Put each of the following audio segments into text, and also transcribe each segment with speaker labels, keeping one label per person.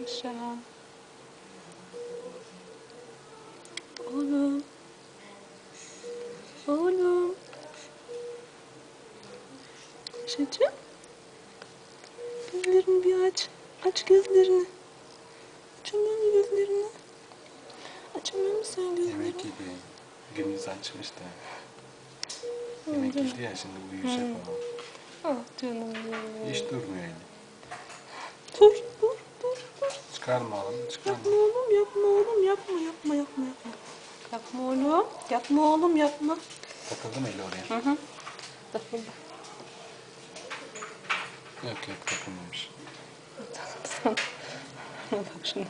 Speaker 1: Paşa. Oğlum. Oğlum. Paşacığım. Gözlerini bir aç. Aç gözlerini. Açamıyor musun gözlerini? Açamıyor musun sen gözlerini?
Speaker 2: Yemek yedi. Gündüz açmış da. Yemek yedi ya, şimdi uyuyacak falan.
Speaker 1: Ah canım benim.
Speaker 2: Hiç durmuyor yani.
Speaker 1: Dur.
Speaker 2: Çıkarma oğlum, çıkarma.
Speaker 1: Yapma oğlum, yapma oğlum, yapma. Yapma oğlum, yapma oğlum, yapma.
Speaker 2: Takıldı mı eli oraya?
Speaker 1: Hı. Takıldı.
Speaker 2: Yok takılmamış.
Speaker 1: Sana. Bak şunu.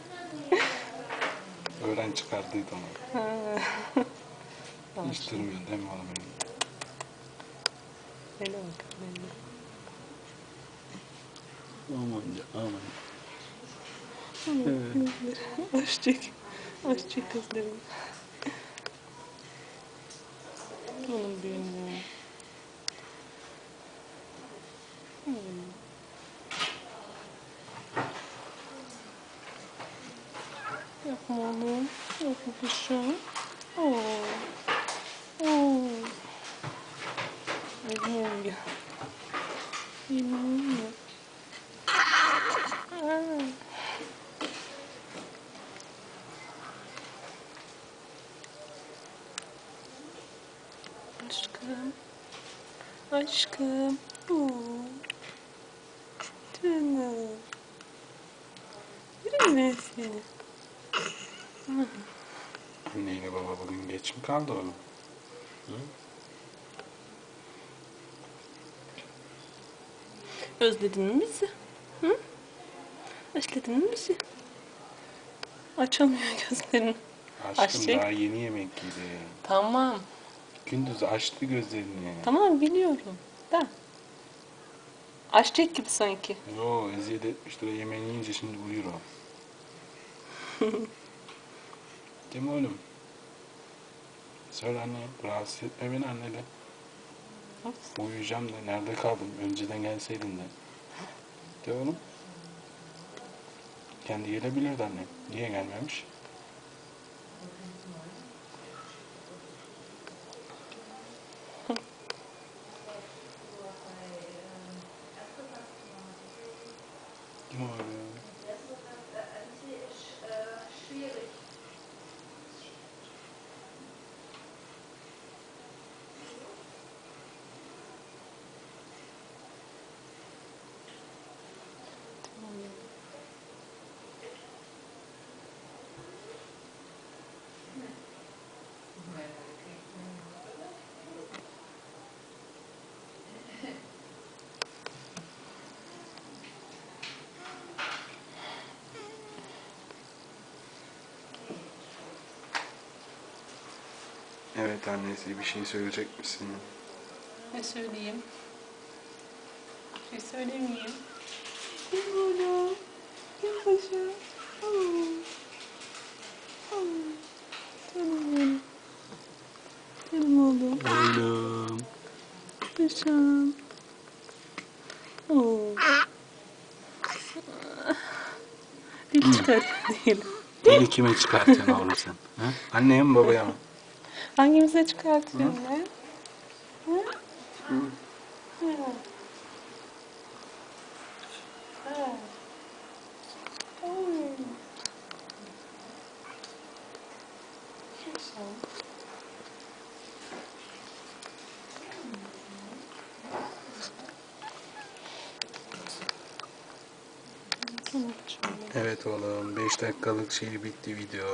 Speaker 2: Öğren çıkardıydı onu. Hiç durmuyor değil mi oğlum benim?
Speaker 1: Öyle bak, öyle.
Speaker 2: Aman.
Speaker 1: Evet. Aç çek gözlerini. Oğlum benim. Yapma oğlum. Yapma paşam. Oo. Elim ya. Elim ya. Aşkım. Aşkım. Oo. Canım. Yürü ben seni.
Speaker 2: Anneyle baba bugün geç mi kaldı oğlum? Hı?
Speaker 1: Özledin mi bizi? Hı? Özledin mi bizi? Açamıyor gözlerini.
Speaker 2: Aşkım
Speaker 1: Açacak.
Speaker 2: daha yeni yemek yedi.
Speaker 1: Tamam.
Speaker 2: Gündüz açtı gözlerini.
Speaker 1: Tamam biliyorum. Da. Açacak gibi sanki.
Speaker 2: Yo, eziyet etmiştir o, yemeğini yiyince şimdi uyur o. Değil mi oğlum? Söyle anne, rahatsız etme beni anneyle. Uyuyacağım da, nerede kaldım? Önceden gelseydin de. De oğlum. Kendi gelebilirdi anne. Niye gelmemiş? Değil mi oğlum? Evet annesi, bir şey söyleyecek misin?
Speaker 1: Ne söyleyeyim? Bir şey söylemeyeyim. Gel oğlum. Gel paşa. Canım benim. Canım oğlum.
Speaker 2: Oğlum.
Speaker 1: Paşam. Oo. Dil çıkart değil.
Speaker 2: Dili kime çıkartıyorsun oğlum sen? Ha? Anneye mi babaya mı?
Speaker 1: Hangimize çıkartıyorsun ne? Hı?
Speaker 2: Hı.
Speaker 1: Hı. Ha. Oy. Paşam. Tamam paşam.
Speaker 2: Evet oğlum, 5 dakikalık şey bitti video.